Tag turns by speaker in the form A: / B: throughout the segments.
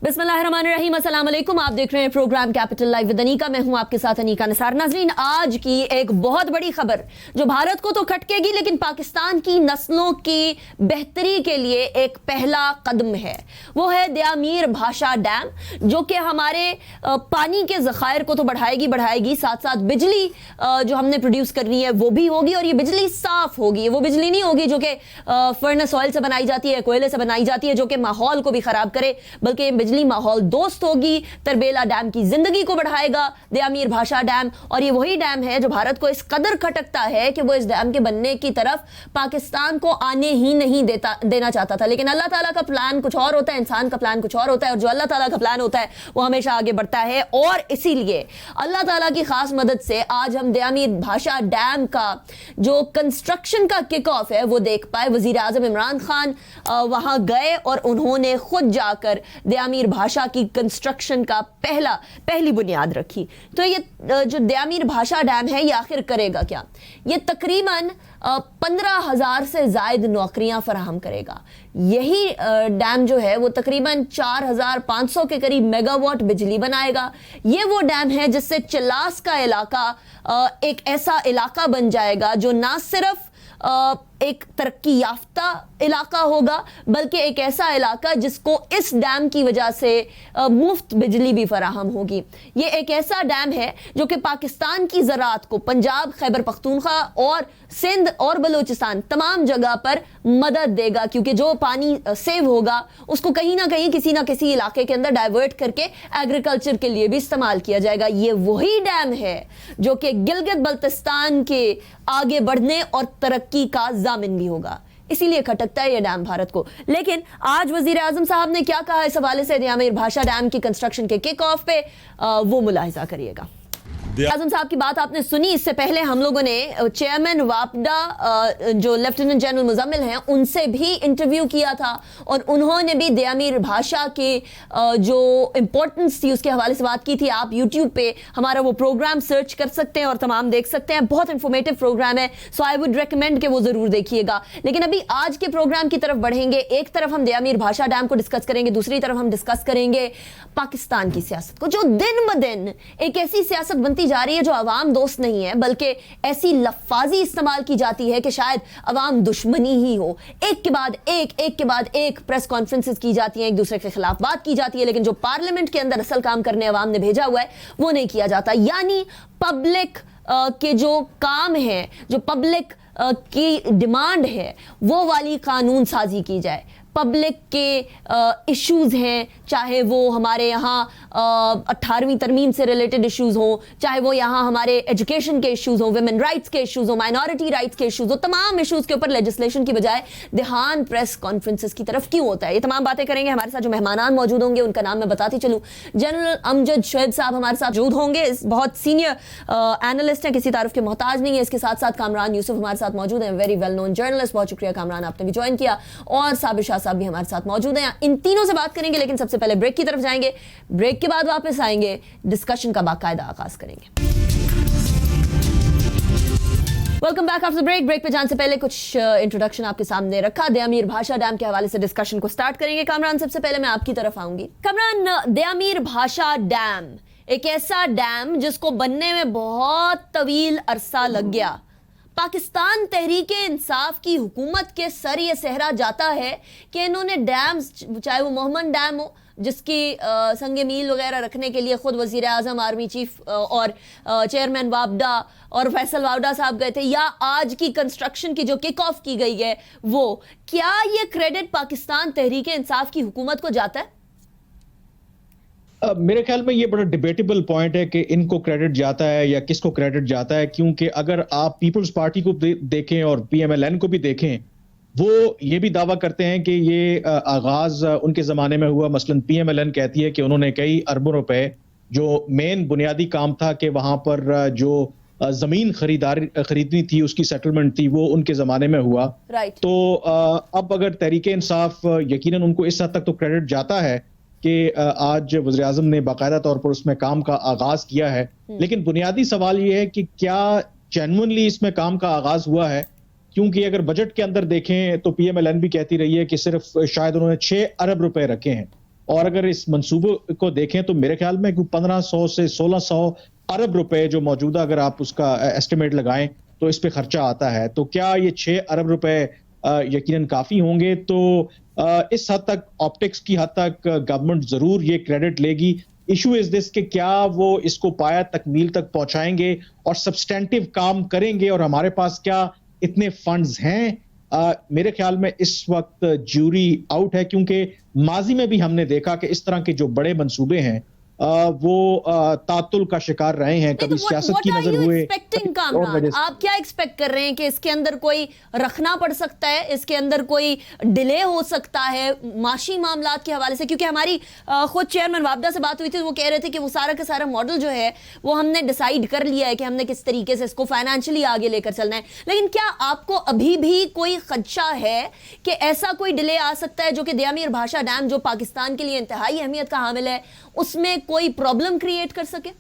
A: बिस्मिल्लाहिर्रहमानिर्रहीम, अस्सलाम वालेकुम। आप देख रहे हैं programme capital live with Anika. मैं हूं आपके साथ अनीका निसार। नाज़रीन, आज की एक बहुत बड़ी खबर जो भारत को तो खटकेगी लेकिन पाकिस्तान की नस्लों की बेहतरी के लिए एक पहला कदम है। वो है दयामीर भाषा डैम, जो कि हमारे पानी के ज़खायर को तो बढ़ाएगी, साथ साथ बिजली जो हमने प्रोड्यूस करनी है वो भी होगी, और ये बिजली साफ होगी। वो बिजली नहीं होगी जो कि फर्नेस ऑयल से बनाई जाती है, कोयले से बनाई जाती है, जो कि माहौल को भी खराब करे, बल्कि बिजली माहौल दोस्त होगी। तरबेला डैम की जिंदगी को बढ़ाएगा दयामीर भाषा डैम, और ये वही डैम है जो भारत को इस कदर खटकता है कि वो इस डैम के बनने की तरफ पाकिस्तान को आने ही नहीं देना चाहता था। लेकिन अल्लाह ताला का प्लान कुछ और होता है, इंसान का प्लान कुछ और होता है, और जो अल्लाह ताला का प्लान होता है वो हमेशा आगे बढ़ता है। और इसीलिए अल्लाह ताला की खास मदद से आज हम दयामीर भाषा डैम का जो कंस्ट्रक्शन का किक ऑफ है वो देख पाए। वजीर आजम इमरान खान वहां गए और उन्होंने खुद जाकर दयामीर भाषा की कंस्ट्रक्शन का पहली बुनियाद रखी। तो ये जो दयामीर भाषा डैम है ये आखिर करेगा क्या? ये तकरीबन 15,000 से जायद नौकरियां फराहम करेगा। यही डैम जो है वो तकरीबन 4,500 के करीब मेगावाट बिजली बनाएगा। ये वो डैम है जिससे चिलास का इलाका एक ऐसा इलाका बन जाएगा जो ना सिर्फ एक तरक्की याफ्ता इलाका होगा, बल्कि एक ऐसा इलाका जिसको इस डैम की वजह से मुफ्त बिजली भी फराहम होगी। ये एक ऐसा डैम है जो कि पाकिस्तान की ज़राअत को पंजाब, खैबर पख्तूनख्वा और सिंध और बलूचिस्तान तमाम जगह पर मदद देगा, क्योंकि जो पानी सेव होगा उसको कहीं ना कहीं किसी ना किसी इलाके के अंदर डाइवर्ट करके एग्रीकल्चर के लिए भी इस्तेमाल किया जाएगा। ये वही डैम है जो कि गिलगित बल्तिस्तान के आगे बढ़ने और तरक्की का जामिन भी होगा। इसीलिए खटकता है ये डैम भारत को। लेकिन आज वजीर आजम साहब ने क्या कहा इस हवाले से दयामीर भाषा डैम की कंस्ट्रक्शन के किक ऑफ पे, वो मुलाहिजा करिएगा। आजम साहब की बात आपने सुनी। इससे पहले हम लोगों ने चेयरमैन वापडा जो लेफ्टिनेंट जनरल मुजम्मिल हैं उनसे भी इंटरव्यू किया था, और उन्होंने भी दयामीर भाषा के जो इम्पोर्टेंस थी उसके हवाले से बात की थी। आप यूट्यूब पे हमारा वो प्रोग्राम सर्च कर सकते हैं और तमाम देख सकते हैं। बहुत इंफॉर्मेटिव प्रोग्राम है, सो आई वुड रिकमेंड कि वो जरूर देखिएगा। लेकिन अभी आज के प्रोग्राम की तरफ बढ़ेंगे। एक तरफ हम दयामीर भाषा डैम को डिस्कस करेंगे, दूसरी तरफ हम डिस्कस करेंगे पाकिस्तान की सियासत को, जो दिन ब दिन एक ऐसी सियासत बनती जा रही है जो अवाम दोस्त नहीं है, बल्कि ऐसी लफ्फाजी इस्तेमाल की जाती है कि शायद अवाम दुश्मनी ही हो। एक के बाद एक प्रेस कॉन्फ्रेंसेस की जाती हैं, एक दूसरे के खिलाफ बात की जाती है, लेकिन जो पार्लियामेंट के अंदर असल काम करने अवाम ने भेजा हुआ है वो नहीं किया जाता। यानी पब्लिक के जो काम है, जो पब्लिक की डिमांड है, वो वाली कानून साजी की जाए। पब्लिक के इश्यूज हैं, चाहे वो हमारे यहाँ 18वीं तरमीम से रिलेटेड इश्यूज हों, चाहे वो यहाँ हमारे एजुकेशन के इश्यूज हों, वुमेन राइट्स के इश्यूज हों, माइनॉरिटी राइट्स के इश्यूज हों, तमाम इश्यूज के ऊपर लेजिस्लेशन की बजाय ध्यान प्रेस कॉन्फ्रेंसेस की तरफ क्यों होता है? ये तमाम बातें करेंगे। हमारे साथ जो मेहमान मौजूद होंगे उनका नाम मैं बताती चलूँ। जनरल अमजद शोएब साहब हमारे साथ मौजूद होंगे, बहुत सीनियर एनालिस्ट हैं, किसी तारुफ के मोहताज नहीं है। इसके साथ साथ कामरान यूसुफ हमारे साथ मौजूद हैं, वेरी वेल नोन जर्नलिस्ट। बहुत शुक्रिया कामरान, आपने भी ज्वाइन किया। और साबिर शाह साहब भी हमारे साथ मौजूद हैं। इन तीनों से बात करेंगे, लेकिन सबसे पहले ब्रेक की तरफ जाएंगे। ब्रेक के बाद वापस आएंगे, डिस्कशन का बाकायदा आगाज करेंगे। Welcome back after break. Break पे जाने से पहले कुछ इंट्रोडक्शन आपके सामने रखा। दयामीर भाषा डैम के हवाले से डिस्कशन को स्टार्ट करेंगे। कामरान, सबसे पहले मैं आपकी तरफ आऊंगी। कामरान, दयामीर भाषा डैम एक ऐसा डैम जिसको बनने में बहुत तवील अरसा लग गया। पाकिस्तान तहरीक इंसाफ की हुकूमत के सर ये सहरा जाता है कि इन्होंने डैम्स, चाहे वो मोहम्मद डैम हो जिसकी संगे मील वगैरह रखने के लिए खुद वजीर आजम, आर्मी चीफ और चेयरमैन वापडा और फैसल वापडा साहब गए थे, या आज की कंस्ट्रक्शन की जो किक ऑफ की गई है वो, क्या ये क्रेडिट पाकिस्तान तहरीक इंसाफ की हुकूमत को जाता है?
B: मेरे ख्याल में ये बड़ा डिबेटेबल पॉइंट है कि इनको क्रेडिट जाता है या किसको क्रेडिट जाता है, क्योंकि अगर आप पीपल्स पार्टी को देखें और पीएमएलएन को भी देखें, वो ये भी दावा करते हैं कि ये आगाज उनके जमाने में हुआ। मसलन पीएमएलएन कहती है कि उन्होंने कई अरबों रुपए, जो मेन बुनियादी काम था कि वहां पर जो जमीन खरीदनी थी, उसकी सेटलमेंट थी, वो उनके जमाने में हुआ। तो अब अगर तहरीक इंसाफ, यकीनन उनको इस हद तक तो क्रेडिट जाता है कि आज वज़ीर आज़म ने बाकायदा तौर पर उसमें काम का आगाज किया है। लेकिन बुनियादी सवाल ये है कि क्या जेन्युइनली इसमें काम का आगाज हुआ है, क्योंकि अगर बजट के अंदर देखें तो पीएमएलएन भी कहती रही है कि सिर्फ शायद उन्होंने 6 अरब रुपए रखे हैं, और अगर इस मंसूबे को देखें तो मेरे ख्याल में 1500 से 1600 अरब रुपए जो मौजूदा अगर आप उसका एस्टिमेट लगाएं तो इस पे खर्चा आता है। तो क्या ये 6 अरब रुपए यकीनन काफी होंगे? तो इस हद तक, ऑप्टिक्स की हद तक गवर्नमेंट जरूर ये क्रेडिट लेगी। इशू इज दिस कि क्या वो इसको पाया तकमील तक पहुंचाएंगे और सब्सटेंटिव काम करेंगे, और हमारे पास क्या इतने फंड्स हैं? मेरे ख्याल में इस वक्त ज्यूरी आउट है, क्योंकि माजी में भी हमने देखा कि इस तरह के जो बड़े मंसूबे हैं वो तातुल का शिकार रहे हैं, कभी सियासत की नजर हुए।
A: कामरान, आप क्या एक्सपेक्ट कर रहे हैं कि इसके अंदर कोई रखना पड़ सकता है, इसके अंदर कोई डिले हो सकता है माशी मामलात के हवाले से? क्योंकि हमारी खुद चेयरमैन वाबदा से बात हुई थी, वो कह रहे थे कि वो सारा का सारा मॉडल जो है वो हमने डिसाइड कर लिया है कि हमने किस तरीके से इसको फाइनेंशियली आगे लेकर चलना है। लेकिन क्या आपको अभी भी कोई खदशा है कि ऐसा कोई डिले आ सकता है जो कि दयामीर भाषा डैम, जो पाकिस्तान के लिए इंतहाई अहमियत का हामिल है, उसमें कोई प्रॉब्लम क्रिएट कर सके?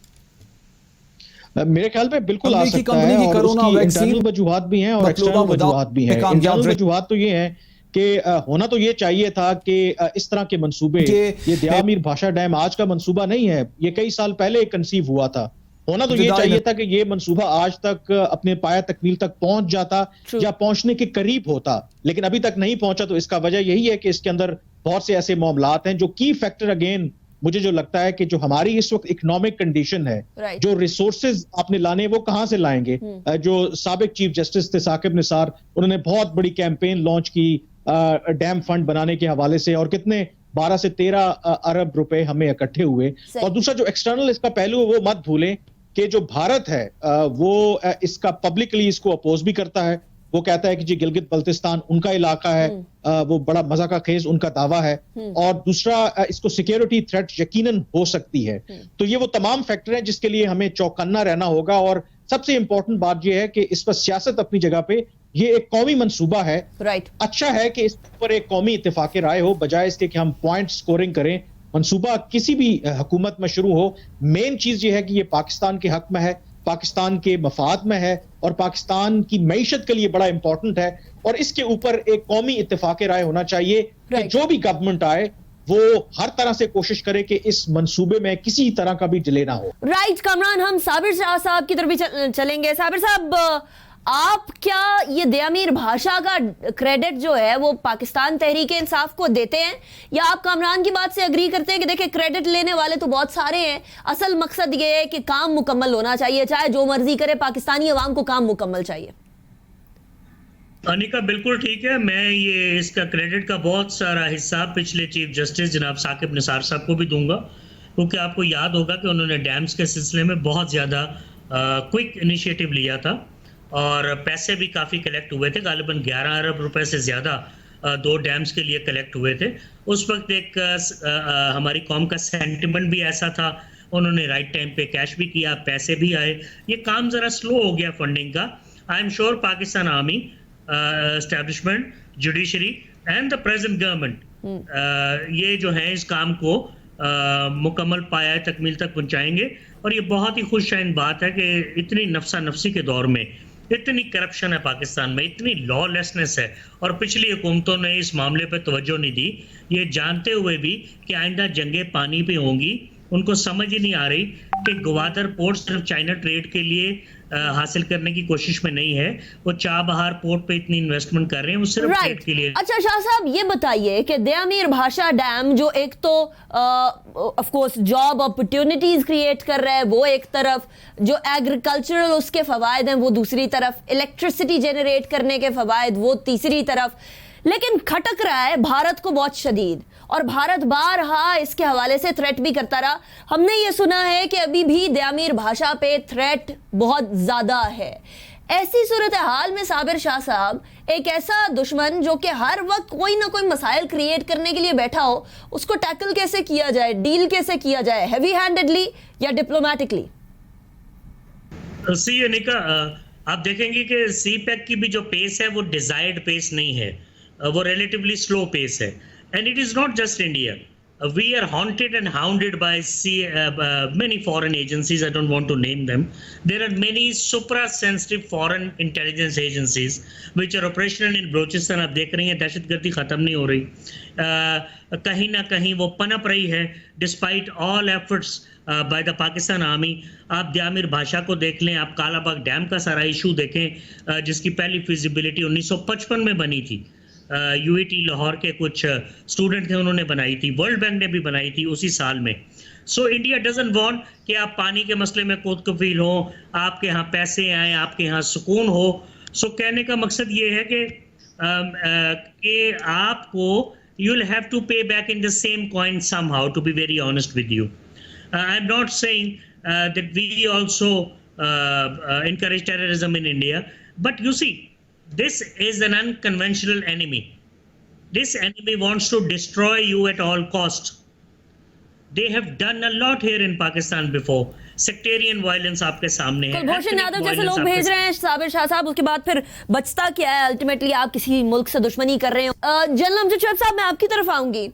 B: मेरे ख्याल में बिल्कुल आ सकता है, और उसकी इंटरनल वजूहात भी हैं और एक्सटर्नल वजूहात भी हैं। इंटरनल वजूहात तो ये हैं कि होना तो ये चाहिए था कि इस तरह के मंसूबे, ये दयामीर भाषा डैम आज का मंसूबा नहीं है, ये कई साल पहले कंसीव हुआ था। होना तो ये चाहिए था कि ये मंसूबा आज तक अपने पाया तकमील तक पहुंच जाता या पहुंचने के करीब होता, लेकिन अभी तक नहीं पहुंचा। तो इसका वजह यही है कि इसके अंदर बहुत से ऐसे मामलात हैं जो की फैक्टर, अगेन मुझे जो लगता है कि जो हमारी इस वक्त इकोनॉमिक कंडीशन है, जो रिसोर्सेज आपने लाने वो कहां से लाएंगे? जो साबिक चीफ जस्टिस थे साकिब निसार, उन्होंने बहुत बड़ी कैंपेन लॉन्च की डैम फंड बनाने के हवाले से, और कितने 12 से 13 अरब रुपए हमें इकट्ठे हुए। और दूसरा जो एक्सटर्नल इसका पहलू है वो मत भूलें कि जो भारत है वो इसका पब्लिकली इसको अपोज भी करता है। वो कहता है कि जी गिलगित बल्तिस्तान उनका इलाका है, वो बड़ा मजा का खेज उनका दावा है। और दूसरा, इसको सिक्योरिटी थ्रेट यकीनन हो सकती है। तो ये वो तमाम फैक्टर हैं जिसके लिए हमें चौकन्ना रहना होगा। और सबसे इंपॉर्टेंट बात ये है कि इस पर सियासत अपनी जगह पे, ये एक कौमी मंसूबा है। अच्छा है कि इस पर एक कौमी इत्तेफाक राय हो, बजाय इसके कि हम पॉइंट स्कोरिंग करें। मंसूबा किसी भी हुकूमत में शुरू हो, मेन चीज ये है कि ये पाकिस्तान के हक में है, पाकिस्तान के मफाद में है, और पाकिस्तान की मईशत के लिए बड़ा इंपॉर्टेंट है। और इसके ऊपर एक कौमी इत्तेफाक राय होना चाहिए कि जो भी गवर्नमेंट आए वो हर तरह से कोशिश करे कि इस मंसूबे में किसी तरह का भी डिले ना हो।
A: राइट कामरान, हम साबिर शाह साहब की तरफ भी चलेंगे। साबिर साहब, आप क्या ये दयामीर भाषा का क्रेडिट जो है वो पाकिस्तान तहरीक इंसाफ को देते हैं, या आप कामरान की बात से अग्री करते हैं कि देखिए क्रेडिट लेने वाले तो बहुत सारे हैं, असल मकसद ये है कि काम मुकम्मल होना चाहिए, चाहे जो मर्जी करे, पाकिस्तानी अवाम को काम मुकम्मल चाहिए?
C: अनिका बिल्कुल ठीक है। मैं ये इसका क्रेडिट का बहुत सारा हिस्सा पिछले चीफ जस्टिस जनाब साकिब निसार साहब को भी दूंगा, क्योंकि आपको याद होगा कि उन्होंने डैम्स के सिलसिले में बहुत ज़्यादा क्विक इनिशिएटिव लिया था, और पैसे भी काफ़ी कलेक्ट हुए थे। गालिबन 11 अरब रुपए से ज़्यादा 2 डैम्स के लिए कलेक्ट हुए थे। उस वक्त एक हमारी कौम का सेंटिमेंट भी ऐसा था, उन्होंने राइट टाइम पे कैश भी किया, पैसे भी आए। ये काम ज़रा स्लो हो गया फंडिंग का। I am sure Pakistan army, establishment, judiciary and the present government ये जो है इस काम को मुकम्मल पाया तकमील तक पहुँचाएंगे। और ये बहुत ही खुशशाइन बात है कि इतनी नफसा नफसी के दौर में इतनी करप्शन है पाकिस्तान में, इतनी लॉलेसनेस है, और पिछली हुकूमतों ने इस मामले पर तवज्जो नहीं दी, ये जानते हुए भी कि आइंदा जंगें पानी पे होंगी। उनको समझ ही नहीं आ रही कि ग्वादर पोर्ट सिर्फ चाइना ट्रेड के लिए हासिल करने की कोशिश में नहीं है, वो चाबहार पोर्ट पे इतनी इन्वेस्टमेंट कर रहे हैं, वो सिर्फ ट्रेड के लिए।
A: अच्छा शाह साहब, ये बताइए कि दयामीर भाषा डैम जो एक तो of course job opportunities create कर रहा है, वो एक तरफ, जो एग्रीकल्चरल उसके फवायद हैं वो दूसरी तरफ, इलेक्ट्रिसिटी जनरेट करने के फवायद वो तीसरी तरफ, लेकिन खटक रहा है भारत को बहुत शदीद, और भारत बारहा इसके हवाले से थ्रेट भी करता रहा। हमने ये सुना है कि अभी भी दयामीर भाषा पे थ्रेट बहुत ज्यादा है। ऐसी सूरत हाल में साबिर शाह साहब, एक ऐसा दुश्मन जो कि हर वक्त कोई ना कोई मसाइल क्रिएट करने के लिए बैठा हो, उसको टैकल कैसे किया जाए, डील कैसे किया जाए, हैवी हैंडेडली या डिप्लोमेटिकली?
C: सी अनिका, आप देखेंगे कि सी पैक की भी जो पेस है वो डिजायर्ड पेस नहीं है, वो रिलेटिवली स्लो पेस है। And it is not just India, we are haunted and hounded by many foreign agencies. I don't want to name them. There are many supra-sensitive foreign intelligence agencies which are operational in Balochistan. आप देख रही हैं दहशतगर्दी खत्म नहीं हो रही, कहीं ना कहीं वो पनप रही है despite all efforts by the Pakistan Army. आप द्यामिर भाषा को देख लें, आप कालाबाग डैम का सारा इशू देखें, जिसकी पहली फिजिबिलिटी 1955 में बनी थी। यूईटी लाहौर के कुछ स्टूडेंट थे, उन्होंने बनाई थी, वर्ल्ड बैंक ने भी बनाई थी उसी साल में। सो इंडिया डजंट वांट कि आप पानी के मसले में खुद कफील हो, आपके यहाँ पैसे आए, आपके यहाँ सुकून हो। सो कहने का मकसद ये है कि आपको you will have to pay back in the same coin somehow, to be very honest with you. I am not saying that we also encourage terrorism in India, but you see, this is an unconventional enemy. This enemy wants to destroy you at all cost. They have done a lot here in Pakistan before. Sectarian violence आपके सामने है,
A: कुलभूषण यादव जैसे लोग भेज रहे हैं साबिर शाह साहब, उसके बाद फिर बचता क्या है? अल्टीमेटली आप किसी मुल्क से दुश्मनी कर रहे हो। जनरल अमजद शोएब साहब, मैं आपकी तरफ आऊंगी।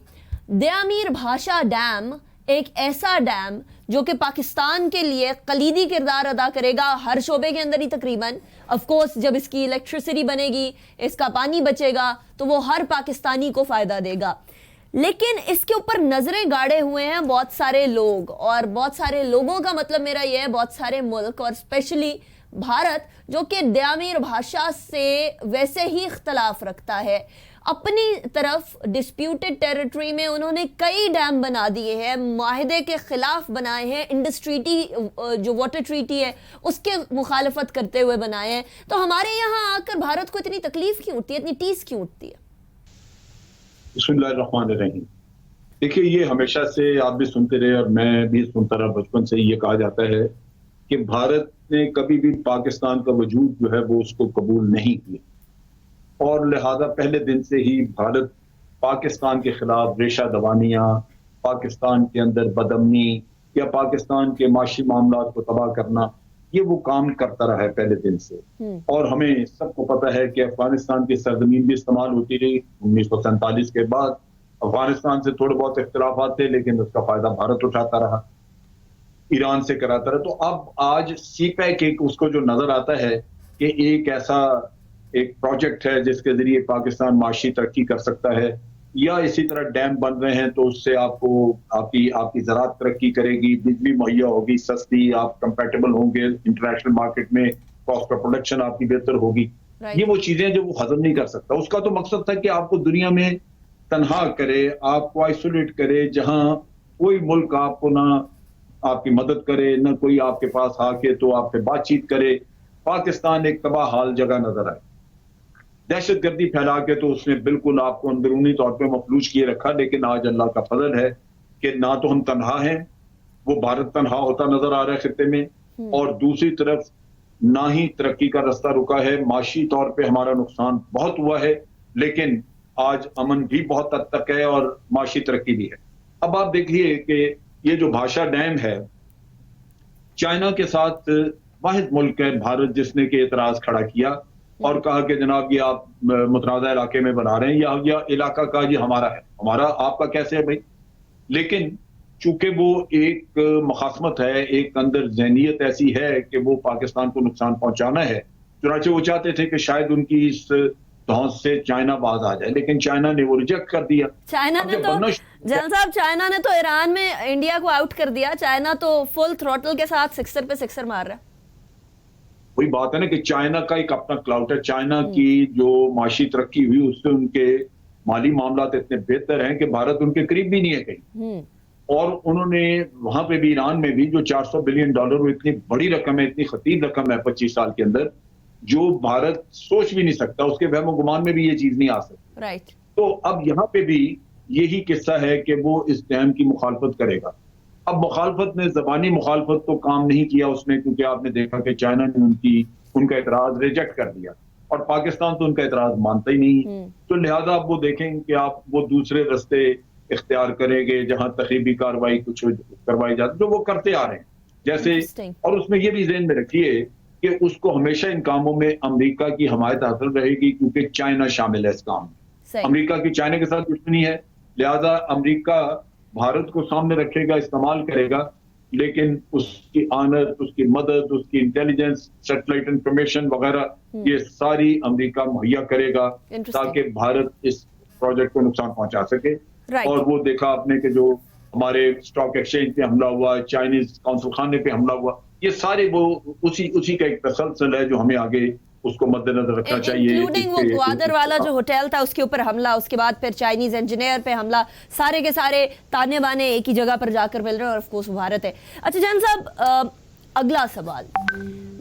A: द्यामिर भाषा डैम एक ऐसा डैम जो कि पाकिस्तान के लिए कलीदी किरदार अदा करेगा हर शोबे के अंदर ही तकरीबन। ऑफ कोर्स जब इसकी इलेक्ट्रिसिटी बनेगी, इसका पानी बचेगा, तो वो हर पाकिस्तानी को फायदा देगा। लेकिन इसके ऊपर नजरें गाड़े हुए हैं बहुत सारे लोग, और बहुत सारे लोगों का मतलब मेरा यह है बहुत सारे मुल्क, और स्पेशली भारत, जो कि द्यामिर भाषा से वैसे ही इख्तलाफ रखता है। अपनी तरफ डिस्प्यूटेड टेरिटरी में उन्होंने कई डैम बना दिए हैं, माहिदे के खिलाफ बनाए हैं, इंडस ट्रीटी जो वाटर ट्रीटी है उसके मुखालफत करते हुए बनाए हैं। तो हमारे यहाँ आकर भारत को इतनी तकलीफ क्यों उठती है, इतनी टीस क्यों उठती है?
D: बिस्मिल्लाहिर्रहमानिर्रहीम। देखिए, ये हमेशा से आप भी सुनते रहे और मैं भी सुनता रहा, बचपन से ये कहा जाता है कि भारत ने कभी भी पाकिस्तान का वजूद जो है वो उसको कबूल नहीं किया, और लिहाजा पहले दिन से ही भारत पाकिस्तान के खिलाफ रेशा दवानियां, पाकिस्तान के अंदर बदअमनी या पाकिस्तान के माशी मामला को तबाह करना, ये वो काम करता रहा है पहले दिन से। और हमें सबको पता है कि अफगानिस्तान की सरजमीन भी इस्तेमाल होती रही 1947 के बाद। अफगानिस्तान से थोड़े बहुत इख्तिलाफात थे, लेकिन उसका फायदा भारत उठाता रहा, ईरान से कराता रहा। तो अब आज सीपैक एक उसको जो नजर आता है कि एक ऐसा एक प्रोजेक्ट है जिसके जरिए पाकिस्तान माशी तरक्की कर सकता है, या इसी तरह डैम बन रहे हैं तो उससे आपको आपकी ज़राअत तरक्की करेगी, बिजली मुहैया होगी सस्ती, आप कंपैटिबल होंगे इंटरनेशनल मार्केट में, कॉस्ट ऑफ प्रोडक्शन आपकी बेहतर होगी। ये वो चीजें जो वो हजम नहीं कर सकता। उसका तो मकसद था कि आपको दुनिया में तनहा करे, आपको आइसोलेट करे, जहां कोई मुल्क आपको ना आपकी मदद करे, ना कोई आपके पास आके तो आपसे बातचीत करे। पाकिस्तान एक तबाह हाल जगह नजर आए, दहशतगर्दी फैला के तो उसने बिल्कुल आपको अंदरूनी तौर पे मफलूज किए रखा। लेकिन आज अल्लाह का फजल है कि ना तो हम तनहा हैं, वो भारत तनहा होता नजर आ रहा है खित्ते में, और दूसरी तरफ ना ही तरक्की का रास्ता रुका है। माशी तौर पे हमारा नुकसान बहुत हुआ है, लेकिन आज अमन भी बहुत हद तक है और माशी तरक्की भी है। अब आप देखिए कि ये जो भाषा डैम है, चाइना के साथ वाहिद मुल्क है भारत जिसने के एतराज खड़ा किया और कहा कि जनाब ये आप मुतनाज़ा इलाके में बना रहे हैं, या इलाका का ये हमारा है, हमारा आपका कैसे है भाई। लेकिन चूंकि वो एक मुखासमत है, एक अंदर जहनियत ऐसी है कि वो पाकिस्तान को नुकसान पहुंचाना है, चुनाचे वो चाहते थे कि शायद उनकी इस धौंस से चाइना बाज आ जाए, लेकिन चाइना ने वो रिजेक्ट कर दिया।
A: चाइना ने तो जनरल साहब, चाइना ने तो ईरान में इंडिया को आउट कर दिया। चाइना तो फुल थ्रॉटल के साथ सिक्सर पे सिक्सर मार रहा है।
D: वही बात है ना कि चाइना का एक अपना क्लाउड है। चाइना की जो माशी तरक्की हुई उससे उनके माली मामला इतने बेहतर हैं कि भारत उनके करीब भी नहीं है कहीं। और उन्होंने वहां पे भी, ईरान में भी, जो $400 बिलियन, वो इतनी बड़ी रकम है, इतनी खतीब रकम है 25 साल के अंदर, जो भारत सोच भी नहीं सकता, उसके वहम गुमान में भी ये चीज नहीं आ सकती।
A: राइट।
D: तो अब यहाँ पे भी यही किस्सा है कि वो इस डैम की मुखालफत करेगा। अब मुखालफत ने, जबानी मुखालफत तो काम नहीं किया उसने, क्योंकि आपने देखा कि चाइना ने उनका एतराज रिजेक्ट कर दिया और पाकिस्तान तो उनका एतराज मानता ही नहीं। तो लिहाजा आप वो देखेंगे कि आप वो दूसरे रास्ते इख्तियार करेंगे जहां तकरीबी कार्रवाई कुछ करवाई जाती, जो वो करते आ रहे हैं जैसे। और उसमें ये भी ज़हन में रखिए कि उसको हमेशा इन कामों में अमेरिका की हमायत हासिल रहेगी, क्योंकि चाइना शामिल है इस काम में। अमेरिका की चाइना के साथ दुश्मनी है, लिहाजा अमेरिका भारत को सामने रखेगा, इस्तेमाल करेगा, लेकिन उसकी आनत, उसकी मदद, उसकी इंटेलिजेंस, सैटेलाइट इंफॉर्मेशन वगैरह ये सारी अमेरिका मुहैया करेगा ताकि भारत इस प्रोजेक्ट को नुकसान पहुंचा सके। और वो देखा आपने कि जो हमारे स्टॉक एक्सचेंज पे हमला हुआ, चाइनीज कौंसल खाने पे हमला हुआ, ये सारे वो उसी का एक तसलसल है जो हमें आगे उसको मद्देनजर रखना चाहिए।
A: इंक्लूडिंग वो ग्वादर वाला जो होटल था उसके ऊपर हमला, उसके बाद फिर चाइनीज इंजीनियर पे हमला, सारे के सारे ताने बाने एक ही जगह पर जाकर मिल रहे हैं और ऑफ कोर्स भारत है। अच्छा जैन साहब, अगला सवाल,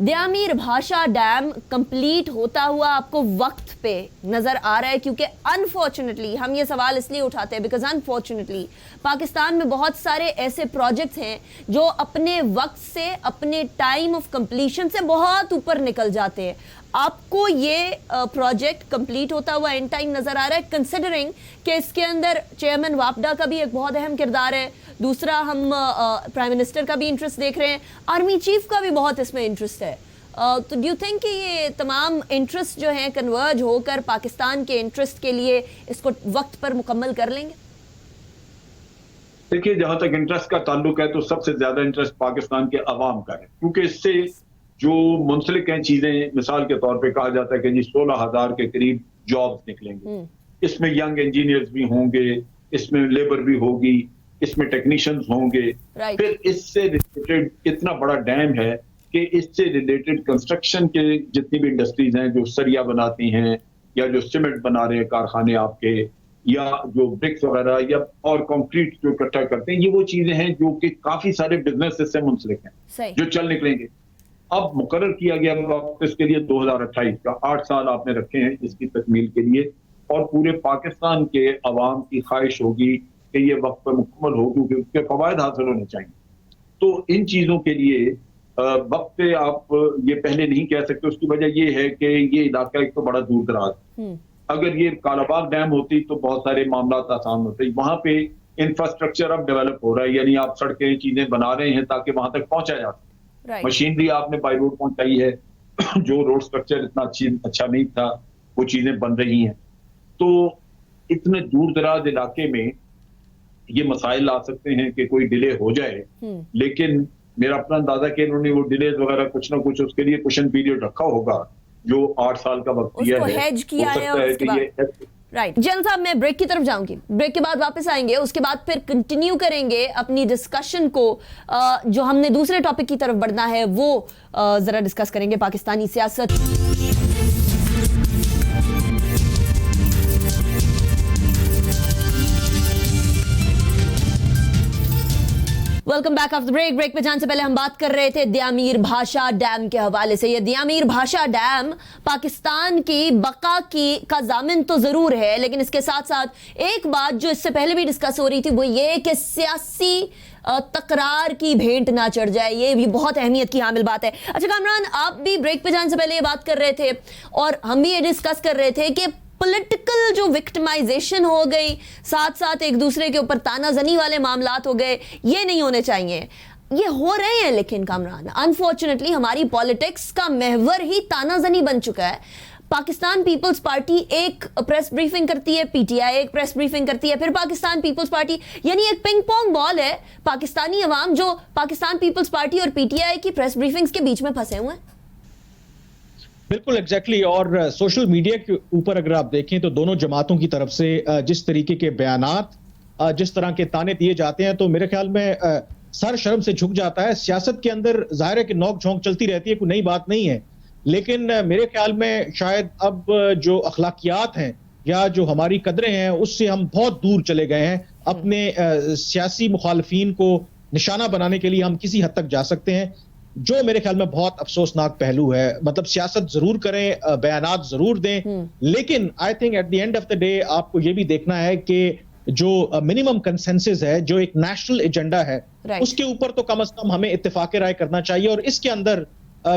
A: द्यामीर भाषा डैम कंप्लीट होता हुआ आपको वक्त पे नजर आ रहा है? क्योंकि अनफॉर्चुनेटली हम ये सवाल इसलिए उठाते हैं बिकॉज अनफॉर्चुनेटली पाकिस्तान में बहुत सारे ऐसे प्रोजेक्ट्स हैं जो अपने वक्त से, अपने टाइम ऑफ कंप्लीशन से बहुत ऊपर निकल जाते हैं। आपको ये प्रोजेक्ट कंप्लीट होता हुआ एंड टाइम नजर आ रहा है, कंसिडरिंग कि इसके अंदर चेयरमैन वापडा का भी एक बहुत अहम किरदार है, दूसरा हम प्राइम मिनिस्टर का भी इंटरेस्ट देख रहे हैं, आर्मी चीफ का भी बहुत इसमें इंटरेस्ट है। तो डू यू थिंक कि ये तमाम इंटरेस्ट जो हैं कन्वर्ज होकर पाकिस्तान के इंटरेस्ट के लिए इसको वक्त पर मुकम्मल कर लेंगे?
D: देखिए, जहां तक इंटरेस्ट का ताल्लुक है तो सबसे ज्यादा इंटरेस्ट पाकिस्तान के अवाम का है, क्योंकि इससे जो मुंसलिक हैं चीजें, मिसाल के तौर पे कहा जाता है कि जी 16,000 के करीब जॉब्स निकलेंगे, इसमें यंग इंजीनियर्स भी होंगे, इसमें लेबर भी होगी, इसमें टेक्नीशियंस होंगे, फिर इससे रिलेटेड इतना बड़ा डैम है कि इससे रिलेटेड कंस्ट्रक्शन के जितनी भी इंडस्ट्रीज हैं जो सरिया बनाती हैं या जो सीमेंट बना रहे हैं कारखाने आपके, या जो ब्रिक्स वगैरह या और कंक्रीट जो इकट्ठा करते हैं, ये वो चीजें हैं जो कि काफी सारे बिजनेस से मुंसलिक हैं जो चल निकलेंगे। अब मुकर्रर किया गया वक्त इसके लिए 2028 का, 8 साल आपने रखे हैं इसकी तकमील के लिए, और पूरे पाकिस्तान के अवाम की ख्वाहिश होगी कि ये वक्त पर मुकम्मल हो, क्योंकि उसके फवायद हासिल होने चाहिए। तो इन चीजों के लिए वक्त पे आप ये पहले नहीं कह सकते। उसकी वजह ये है कि ये इलाका एक तो बड़ा दूर दराज, अगर ये कालाबाग डैम होती तो बहुत सारे मामला आसान होते। वहां पे इंफ्रास्ट्रक्चर अब डेवलप हो रहा है, यानी आप सड़कें चीजें बना रहे हैं ताकि वहां तक पहुंचा जा सके। मशीनरी आपने बाई रोड पहुंचाई है, जो रोड स्ट्रक्चर इतना अच्छा नहीं था वो चीजें बन रही हैं। तो इतने दूर दराज इलाके में ये मसाइल आ सकते हैं कि कोई डिले हो जाए, लेकिन मेरा अपना अंदाजा कि इन्होंने वो डिलेज वगैरह कुछ ना कुछ उसके लिए क्वेश्चन पीरियड रखा होगा, जो 8 साल का वक्त दिया है,
A: हेज किया है और उसके बाद राइट। जनरल साहब, मैं ब्रेक की तरफ जाऊंगी, ब्रेक के बाद वापस आएंगे, उसके बाद फिर कंटिन्यू करेंगे अपनी डिस्कशन को। जो हमने दूसरे टॉपिक की तरफ बढ़ना है वो जरा डिस्कस करेंगे, पाकिस्तानी सियासत। Welcome back after break. Break पे जाने से पहले हम बात कर रहे थे द्यामीर भाषा डैम के हवाले से। ये द्यामीर भाषा डैम पाकिस्तान की बका का जामिन तो जरूर है, लेकिन इसके साथ साथ एक बात जो इससे पहले भी डिस्कस हो रही थी वो ये कि सियासी तकरार की भेंट ना चढ़ जाए, ये भी बहुत अहमियत की हामिल बात है। अच्छा कामरान, आप भी ब्रेक पे जाने से पहले ये बात कर रहे थे और हम भी ये डिस्कस कर रहे थे कि पॉलिटिकल जो विक्टिमाइजेशन हो गई, साथ साथ एक दूसरे के ऊपर तानाजनी वाले मामलात हो गए, ये नहीं होने चाहिए। ये हो रहे हैं, लेकिन कामरान अनफॉर्चुनेटली हमारी पॉलिटिक्स का महवर ही तानाजनी बन चुका है। पाकिस्तान पीपल्स पार्टी एक प्रेस ब्रीफिंग करती है, पीटीआई एक प्रेस ब्रीफिंग करती है, फिर पाकिस्तान पीपल्स पार्टी, यानी एक पिंग पोंग बॉल है। पाकिस्तानी अवाम जो पाकिस्तान पीपल्स पार्टी और पीटीआई की प्रेस ब्रीफिंग्स के बीच में फंसे हुए हैं।
B: बिल्कुल एग्जैक्टली। और सोशल मीडिया के ऊपर अगर आप देखें तो दोनों जमातों की तरफ से जिस तरीके के बयानात, जिस तरह के ताने दिए जाते हैं, तो मेरे ख्याल में सर शर्म से झुक जाता है। सियासत के अंदर जाहिर है कि नोक झोंक चलती रहती है, कोई नई बात नहीं है, लेकिन मेरे ख्याल में शायद अब जो अखलाकियात हैं या जो हमारी कदरें हैं उससे हम बहुत दूर चले गए हैं। अपने सियासी मुखालफीन को निशाना बनाने के लिए हम किसी हद तक जा सकते हैं, जो मेरे ख्याल में बहुत अफसोसनाक पहलू है। मतलब सियासत जरूर करें, बयानात जरूर दें, लेकिन I think at the end of the day आपको ये भी देखना है कि जो मिनिमम कंसेंसस है, जो एक नेशनल एजेंडा है, उसके ऊपर तो कम से कम हमें इत्तेफाक राय करना चाहिए। और इसके अंदर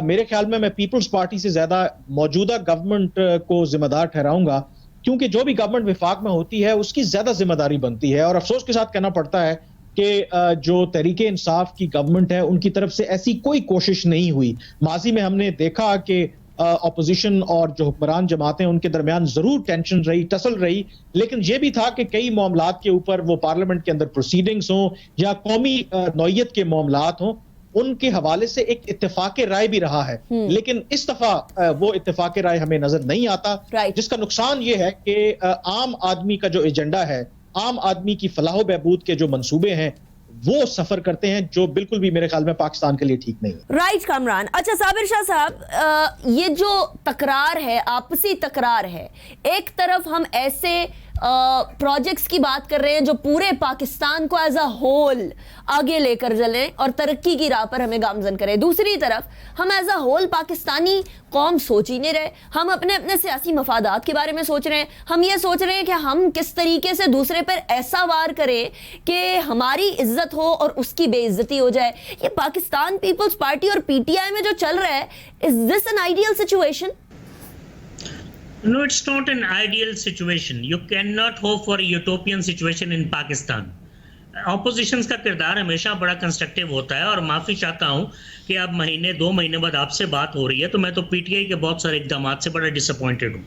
B: मेरे ख्याल में मैं पीपल्स पार्टी से ज्यादा मौजूदा गवर्नमेंट को जिम्मेदार ठहराऊंगा, क्योंकि जो भी गवर्नमेंट विफाक में होती है उसकी ज्यादा जिम्मेदारी बनती है। और अफसोस के साथ कहना पड़ता है कि जो तहरीके इंसाफ की गवर्नमेंट है उनकी तरफ से ऐसी कोई कोशिश नहीं हुई। माजी में हमने देखा कि ऑपोजिशन और जो हुक्मरान जमातें उनके दरमियान जरूर टेंशन रही, टसल रही, लेकिन यह भी था कि कई मामलात के ऊपर वो पार्लियामेंट के अंदर प्रोसीडिंग्स हों या कौमी नौयत के मामलात हों, उनके हवाले से एक इत्तेफाक राय भी रहा है। लेकिन इस दफा वो इत्तेफाक राय हमें नजर नहीं आता, जिसका नुकसान ये है कि आम आदमी का जो एजेंडा है, आम आदमी की फलाह बहबूद के जो मंसूबे हैं, वो सफर करते हैं, जो बिल्कुल भी मेरे ख्याल में पाकिस्तान के लिए ठीक नहीं है।
A: राइट कामरान। अच्छा साबिर शाह साहब, ये जो तकरार है, आपसी तकरार है, एक तरफ हम ऐसे प्रोजेक्ट्स की बात कर रहे हैं जो पूरे पाकिस्तान को एज अ होल आगे लेकर चलें और तरक्की की राह पर हमें गामजन करें, दूसरी तरफ हम एज अ होल पाकिस्तानी कौम सोच ही नहीं रहे, हम अपने अपने सियासी मफादात के बारे में सोच रहे हैं, हम ये सोच रहे हैं कि हम किस तरीके से दूसरे पर ऐसा वार करें कि हमारी इज्जत हो और उसकी बेइज्जती हो जाए। ये पाकिस्तान पीपल्स पार्टी और पीटीआई में जो चल रहा है, is this an ideal situation?
C: No, it's not an ideal situation. You cannot hope for a utopian situation in Pakistan. Opposition का किरदार हमेशा बड़ा कंस्ट्रक्टिव होता है, और माफ़ी चाहता हूँ कि अब दो महीने बाद आपसे बात हो रही है तो मैं तो पीटीआई के बहुत सारे इकदाम से बड़ा डिसअपॉइंटेड हूँ।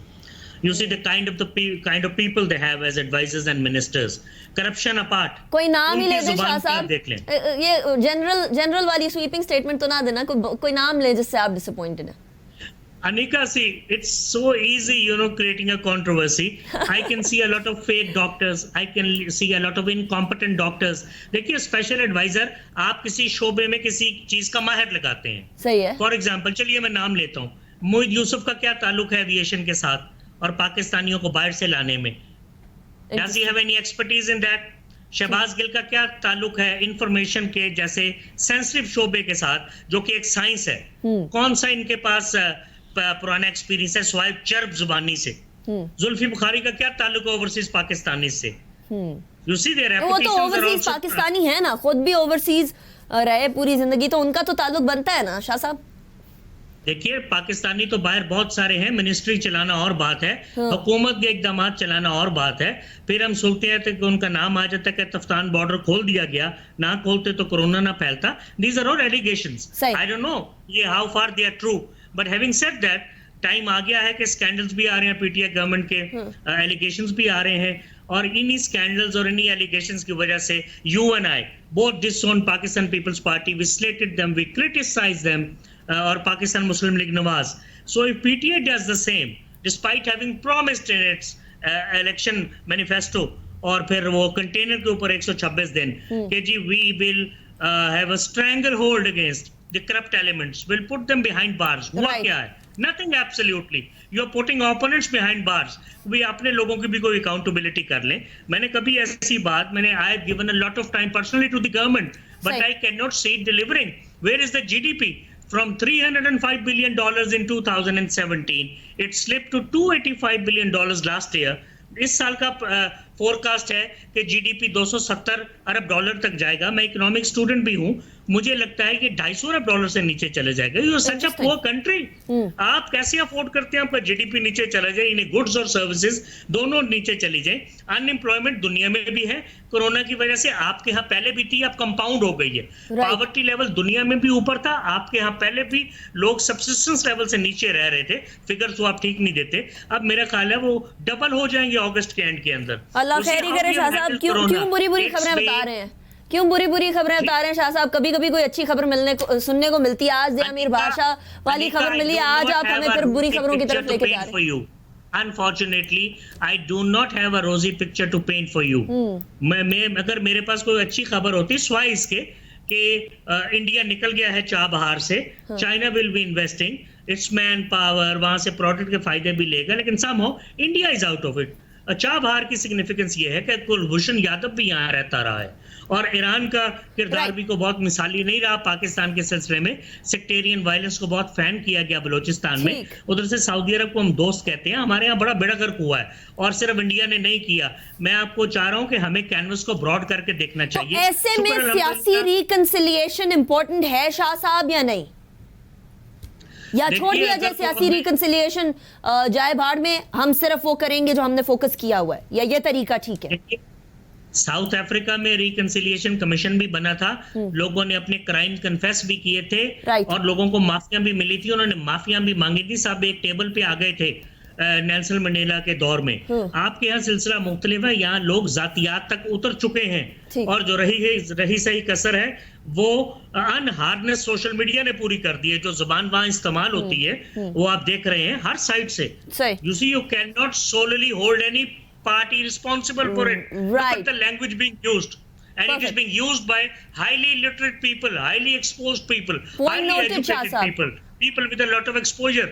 C: You see the kind of people they have as advisors and ministers. Corruption apart.
A: कोई नाम ही ले दें शाह साहब,
C: देख लें।
A: ये जनरल वाली स्वीपिंग स्टेटमेंट तो ना देना, कोई नाम ले जिससे आप डिसअपॉइंटेड हैं।
C: Anika, see, it's so easy, creating a controversy. I can see a lot of fake doctors. I can see a lot of incompetent doctors. देखिए, स्पेशल एडवाइजर आप किसी शोबे में किसी चीज का माहिर लगाते हैं।
A: सही है।
C: फॉर एग्जाम्पल, चलिए मैं नाम लेता हूँ, मोहित यूसुफ का क्या ताल्लुक है एविएशन के साथ और पाकिस्तानियों को बाहर से लाने में? Does he have any expertise in that? Shahbaz Gill का क्या ताल्लुक है इंफॉर्मेशन के जैसे सेंसिटिव शोबे के साथ, जो कि एक साइंस है? कौन सा इनके पास पुराना एक्सपीरियंस है स्वाइप चर्ब जुबानी से? जुल्फी बुखारी का क्या ताल्लुक है ओवरसीज पाकिस्तानी से? यू सी देयर
A: वो तो ओवरसीज पाकिस्तानी है ना, खुद भी ओवरसीज रहे पूरी जिंदगी, तो उनका तो ताल्लुक बनता है ना शाह साहब।
C: देखिए, पाकिस्तानी तो बाहर बहुत सारे हैं, मिनिस्ट्री चलाना और बात है, हुकूमत के इकदाम चलाना और बात है। फिर हम सोचते हैं कि उनका नाम आ जाता है कि तफ्तान बॉर्डर खोल दिया गया, ना खोलते तो कोरोना ना फैलता। These are all allegations, I don't know ये how far they are true, but having said that, time आ गया है कि स्कैंडल्स भी आ रहे हैं, पीटीआई गवर्नमेंट के एलिगेशंस भी आ रहे हैं, और इन्हीं स्कैंडल्स और इन्हीं एलिगेशंस की वजह से you and I both disowned Pakistan Peoples Party, we slated them, we criticised them, और Pakistan Muslim League Nawaz. So if PTI does the same despite having promised in its election manifesto, और फिर वो कंटेनर के ऊपर 126 दिन कि जी we will have a stranglehold against the corrupt elements, will put them behind bars. हुआ क्या है? Nothing absolutely. You are putting opponents behind bars. भी अपने लोगों की भी कोई accountability कर लें। मैंने कभी ऐसी बात, I have given a lot of time personally to the government, but I cannot see it delivering. Where is the GDP? From $305 billion in 2017, it slipped to $285 billion last year. इस साल का forecast है कि GDP 270 अरब dollar तक जाएगा। मैं economic student भी हूं, मुझे लगता है कि 250 अरब डॉलर से नीचे चले जाएगा। You are such a poor country, आप कैसे अफोर्ड करते हैं आपका जीडीपी नीचे चला जाए, इन्हें गुड्स और सर्विसेज दोनों नीचे चली जाए। अनएम्प्लॉयमेंट दुनिया में भी है, कोरोना की वजह से आपके यहाँ पहले भी थी, अब कंपाउंड हो गई है। पॉवर्टी लेवल दुनिया में भी ऊपर था, आपके यहाँ पहले भी लोग सब्सिस्टेंस लेवल से नीचे रह रहे थे। फिगर्स तो आप ठीक नहीं देते, अब मेरा ख्याल है वो डबल हो जाएंगे अगस्त के एंड के अंदर।
A: अल्लाह खैरी करे शाह साहब। क्यों बुरी बुरी खबरें बता रहे हैं? क्यों बुरी बुरी खबरें बता रहे हैं शाह साहब? कभी कभी कोई अच्छी खबर सुनने को मिलती है। आज आमिर बादशाह वाली खबर मिली, आज आप हमें फिर बुरी खबरों की तरफ लेके जा रहे हैं।
C: Unfortunately, I do not have a rosy picture to paint for you. मैं अगर मेरे पास कोई अच्छी खबर होती स्वाय इसके कि इंडिया निकल गया है चाबहार से, China will be investing, it's man power, वहां से प्रोडक्ट के फायदे भी लेगा, लेकिन somehow India is out of it. Chabahar की सिग्निफिकेंस ये है कि कुलभूषण यादव भी यहाँ रहता रहा है, और ईरान का किरदार भी को बहुत मिसाली नहीं रहा पाकिस्तान के सिलसिले में। सेक्टेरियन वायलेंस को बहुत फैन किया गया बलोचिस्तान में। उधर से सऊदी अरब को हम दोस्त कहते हैं, हमारे यहाँ बड़ा बेड़ा गर्क हुआ है, और सिर्फ इंडिया ने नहीं किया। मैं आपको चाह रहा हूँ कि हमें कैनवस को ब्रॉड करके देखना चाहिए।
A: तो ऐसे में सियासी रिकंसिलिएशन इंपॉर्टेंट है शाह साहब या नहीं, या छोड़ दिया जाए सियासी रिकंसिलिएशन जाए भाड़ में, हम सिर्फ वो करेंगे जो हमने फोकस किया हुआ है, या ये तरीका ठीक है?
C: साउथ अफ्रीका में रिकंसिलिएशन कमीशन भी बना था, लोगों ने अपने क्राइम कन्फेस भी किए थे और लोगों को माफिया भी मिली थी, उन्होंने माफिया भी मांगी थी, सब एक टेबल पे आ गए थे नेल्सन मंडेला के दौर में। आपके यहाँ सिलसिला मुख्तलिफ है, यहाँ लोग जातियात तक उतर चुके हैं और जो रही सही कसर है वो अनहार्नेस सोशल मीडिया ने पूरी कर दी है। जो जुबान वहां इस्तेमाल होती है वो आप देख रहे हैं हर साइड से। You see you can not solely hold any party responsible for it. Look at the language being used. And it is being used by highly literate people, highly exposed people, highly educated people, people with a lot of exposure.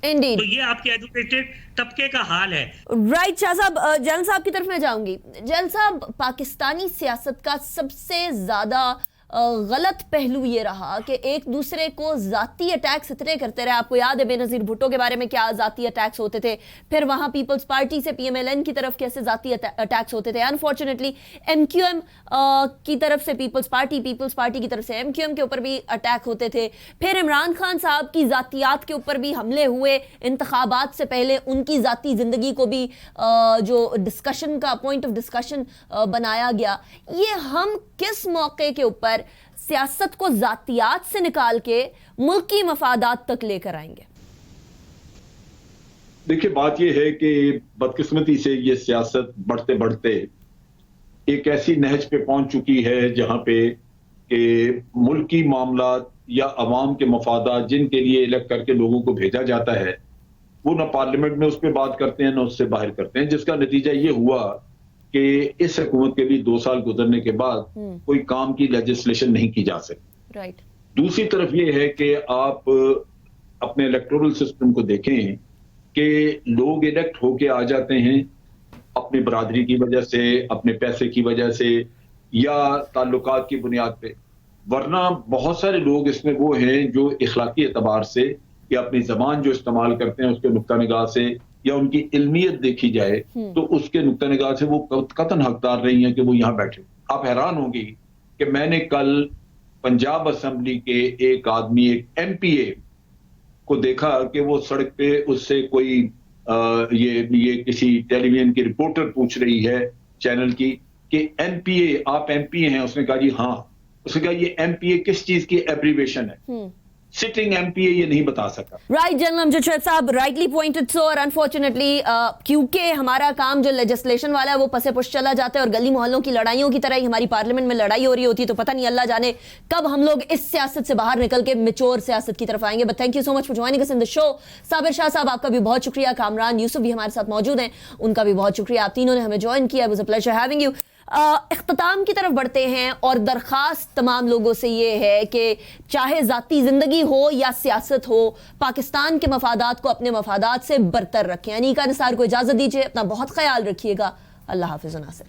A: Indeed.
C: तो ये आपके educated तबके का हाल है।
A: Right Shah साहब, जैन साहब की तरफ मैं जाऊंगी। जैन साहब, पाकिस्तानी सियासत का सबसे ज्यादा गलत पहलू ये रहा कि एक दूसरे को जाती अटैक्स इतने करते रहे। आपको याद है बेनजीर भुट्टो के बारे में क्या जाती अटैक्स होते थे, फिर वहां पीपल्स पार्टी से पीएमएलएन की तरफ कैसे जाती अटैक्स होते थे। अनफॉर्चुनेटली एमक्यूएम की तरफ से पीपल्स पार्टी की तरफ से एमक्यूएम के ऊपर भी अटैक होते थे। फिर इमरान खान साहब की जातियात के ऊपर भी हमले हुए, इंतखाबात से पहले उनकी जाती जिंदगी को भी जो डिस्कशन का पॉइंट ऑफ डिस्कशन बनाया गया। ये हम किस मौके के ऊपर सियासत को जातियात से निकाल के मुल्की मफादात तक लेकर आएंगे?
D: देखिए, बात यह है कि बदकिस्मती से ये सियासत बढ़ते बढ़ते एक ऐसी नहज पे पहुंच चुकी है जहां पे कि मुल्की मामलात या अवाम के मफादात जिनके लिए इलेक्ट करके लोगों को भेजा जाता है वो ना पार्लियामेंट में उस पर बात करते हैं ना उससे बाहर करते हैं, जिसका नतीजा ये हुआ कि इस हुकूमत के भी 2 साल गुजरने के बाद कोई काम की लेजिस्लेशन नहीं की जा सकती।
A: राइट।
D: दूसरी तरफ ये है कि आप अपने इलेक्टोरल सिस्टम को देखें कि लोग इलेक्ट होके आ जाते हैं अपनी बरादरी की वजह से, अपने पैसे की वजह से या ताल्लुकात की बुनियाद पे, वरना बहुत सारे लोग इसमें वो हैं जो इखलाकी एतबार से या अपनी जबान जो इस्तेमाल करते हैं उसके नुक्ता निगाह से या उनकी इल्मियत देखी जाए तो उसके नुक्ता निगाह से वो कतन हकदार नहीं है कि वो यहाँ बैठे। आप हैरान होंगी कि मैंने कल पंजाब असेंबली के एक आदमी, एक एमपीए को देखा कि वो सड़क पे उससे कोई ये किसी टेलीविजन की रिपोर्टर पूछ रही है चैनल की कि एमपीए, आप एमपीए हैं? उसने कहा जी हाँ। उसने कहा ये एमपीए किस चीज की एब्रीवेशन है? सिटिंग एमपीए ये नहीं बता सका।
A: राइट, जनरल अमजद शरीफ साहब राइटली पॉइंटेड सो। और अनफॉर्चुनेटली क्योंकि हमारा काम जो लेजिस्लेशन वाला है वो पसे पुश चला जाता है और गली मोहल्लों की लड़ाइयों की तरह ही हमारी पार्लियामेंट में लड़ाई हो रही होती है, तो पता नहीं अल्लाह जाने कब हम लोग इस सियासत से बाहर निकल के मैच्योर सियासत की तरफ आएंगे। But thank you so much for joining us in the show. Sabir Shah साहब, आपका भी बहुत शुक्रिया। कामरान यूसुफ भी हमारे साथ मौजूद हैं, उनका भी बहुत शुक्रिया। आप तीनों ने हमें ज्वाइन किया। It was a pleasure having you. इख्तिताम की तरफ बढ़ते हैं और दरखास्त तमाम लोगों से ये है कि चाहे जाती जिंदगी हो या सियासत हो, पाकिस्तान के मफादात को अपने मफादात से बरतर रखें। अनीका निसार को इजाजत दीजिए, अपना बहुत ख्याल रखिएगा। अल्लाह हाफिज़ नासिर।